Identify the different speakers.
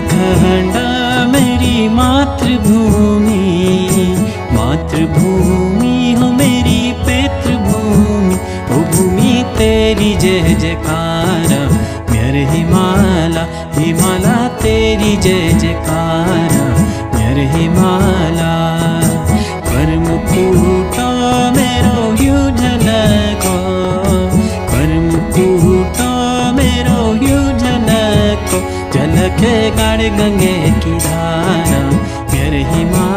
Speaker 1: उत्तराखंड मेरी मातृभूमि, मातृभूमि हो मेरी पितृभूमि। ओ भूमि तेरी जय जयकार, मेरे हिमाला हिमाला तेरी जय जयकार, मेरे हिमाला। परमकूट मेरो यू झलको, परमकूट मेरो यू झलको, झलके गाड़ गंगे की धारा, मेरे हिमाला।